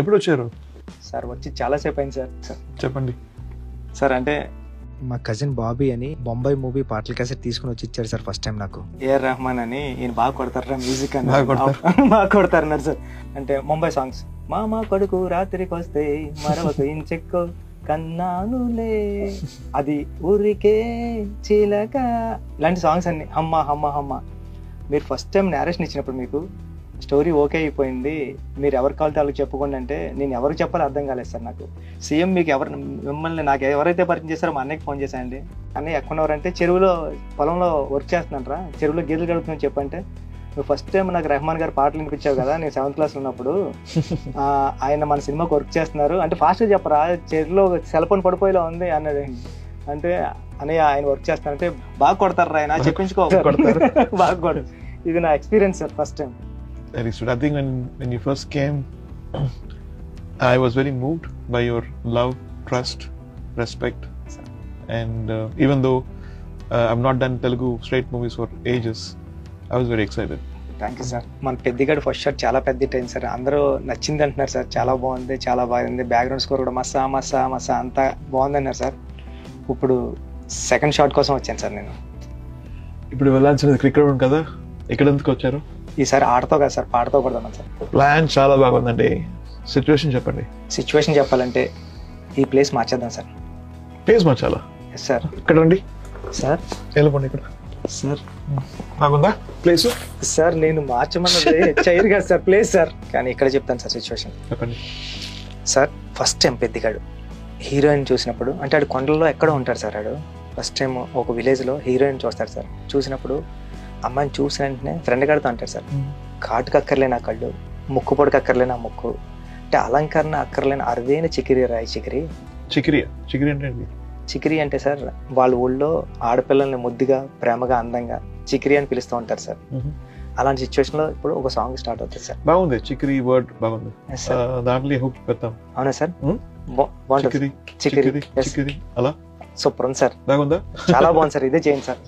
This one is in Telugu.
ఎప్పుడు వచ్చారు సార్? వచ్చి చాలాసేపు అయింది సార్. సార్ చెప్పండి సార్ అంటే మా కజిన్ బాబీ అని బొంబాయి మూవీ పాటల క్యాసెట్ తీసుకుని వచ్చి ఇచ్చారు సార్ ఫస్ట్ టైం నాకు. ఏఆర్ రెహమాన్ అని ఈయన బాగా కొడతారా మ్యూజిక్ అని బాగా కొడతారు. బాగా కొడతారన్నారు సార్. అంటే ముంబై సాంగ్స్ మామ కొడుకు రాత్రికి వస్తే మరొక ఇంచెక్కు కన్నానులే అది ఊరికే చిలక ఇలాంటి సాంగ్స్ అన్ని హమ్మ హమ్మ హమ్మ. మీరు ఫస్ట్ టైం నేరేషన్ ఇచ్చినప్పుడు మీకు స్టోరీ ఓకే అయిపోయింది, మీరు ఎవరి కావాలితే వాళ్ళకి చెప్పుకోండి అంటే నేను ఎవరికి చెప్పాలో అర్థం కాలేదు సార్ నాకు. సేమ్ మీకు మిమ్మల్ని నాకు ఎవరైతే పరిచయం చేస్తారో మా అన్నయ్యకి ఫోన్ చేశానండి. అన్నయ్య ఎక్కడున్నారంటే చెరువులో పొలంలో వర్క్ చేస్తున్నారా, చెరువులో గేదెలు గడుపుతున్నాను చెప్పంటే, నువ్వు ఫస్ట్ టైం నాకు రెహమాన్ గారు పాటలు వినిపించావు కదా నేను 7th క్లాస్ ఉన్నప్పుడు, ఆయన మన సినిమాకి వర్క్ చేస్తున్నారు అంటే ఫాస్ట్గా చెప్పరా చెరువులో సెల్ ఫోన్ పడిపోయేలా ఉంది అన్నది. అంటే అన్నయ్య ఆయన వర్క్ చేస్తానంటే బాగా కొడతారు ఆయన చెప్పించుకో బాగా కొడు. ఇది నా experience sir first time. Very sweet. I think when you first came, I was very moved by your love, trust, respect, and even though I've not done Telugu straight movies for ages, I was very excited. Thank you sir. మన పెద్దిగాడు ఫస్ట్ షాట్ చాలా పెద్ద హిట్ అయింది సార్. అందరూ నచ్చింది అంటున్నారు సార్. చాలా బాగుంది, చాలా బాగుంది. బ్యాక్గ్రౌండ్ స్కోర్ కూడా మసా మసా మసా అంతా బాగుంది అన్నారు సార్. ఇప్పుడు సెకండ్ షాట్ కోసం వచ్చాను సార్ నేను. ఇప్పుడు వెళ్ళాల్సినది క్రికెట్ కదా, ఎక్కడ ఎందుకు వచ్చారు? ఈసారి ఆటతో కదా సార్, పాటతో కొడదాం సార్. ప్లాన్ చాలా బాగుందండి. సిచ్యువేషన్ చెప్పండి. సిచ్యువేషన్ చెప్పాలంటే ఈ ప్లేస్ మార్చేద్దాం సార్. ప్లేస్ మార్చాలా? Yes sir. ఇక్కడ రండి సార్. వెళ్ళిపోండి ఇక్కడ. సార్ బాగుందా ప్లేస్? సార్ నేను మార్చమన్నది చైర్ కాదు సార్, ప్లేస్ సార్. కానీ ఇక్కడ చెప్తాను సార్ సిచ్యువేషన్. చెప్పండి సార్. ఫస్ట్ టైం పెద్దిగాడు హీరోయిన్ చూసినప్పుడు, అంటే ఆడు కొండల్లో ఎక్కడో ఉంటాడు సార్. ఆడు ఫస్ట్ టైం ఒక విలేజ్లో హీరోయిన్ చూస్తాడు సార్. చూసినప్పుడు అమ్మాయిని చూసిన వెంటనే ఫ్రెండ్ గారితో అంటాడు సార్, కాటుకు అక్కర్లేని ఆ కళ్ళు, ముక్కు పొడికి అక్కర్లేని ఆ ముక్కు, అంటే అలంకరణ అక్కర్లేని అరుదైన చికిరి రాయి చికిరి. చికిరియా? చికిరి అంటే ఏంటి? చికిరి అంటే సార్ వాళ్ళ ఊళ్ళో ఆడపిల్లల్ని ముద్దుగా ప్రేమగా అందంగా చికిరి అని పిలుస్తూ ఉంటారు సార్. అలాంటి సిచ్యువేషన్ లో ఇప్పుడు ఒక సాంగ్ స్టార్ట్ అవుతుంది సార్. బాగుంది చికిరి వర్డ్, బాగుంది. దాంట్లో హుక్ పెడతాం. అవునా సార్? బాగుంటుంది. చికిరి చికిరి అలా సూపర్ ఉంది సార్. బాగుందా? చాలా బాగుంది సార్. ఇదే చేయండి సార్.